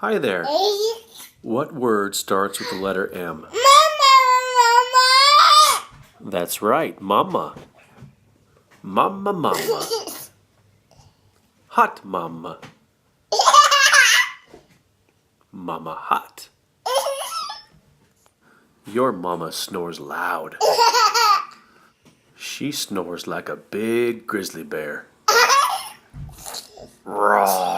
Hi there. What word starts with the letter M? Mama. That's right, mama. Mama, mama. Hot mama. Mama hot. Your mama snores loud. She snores like a big grizzly bear. Raw.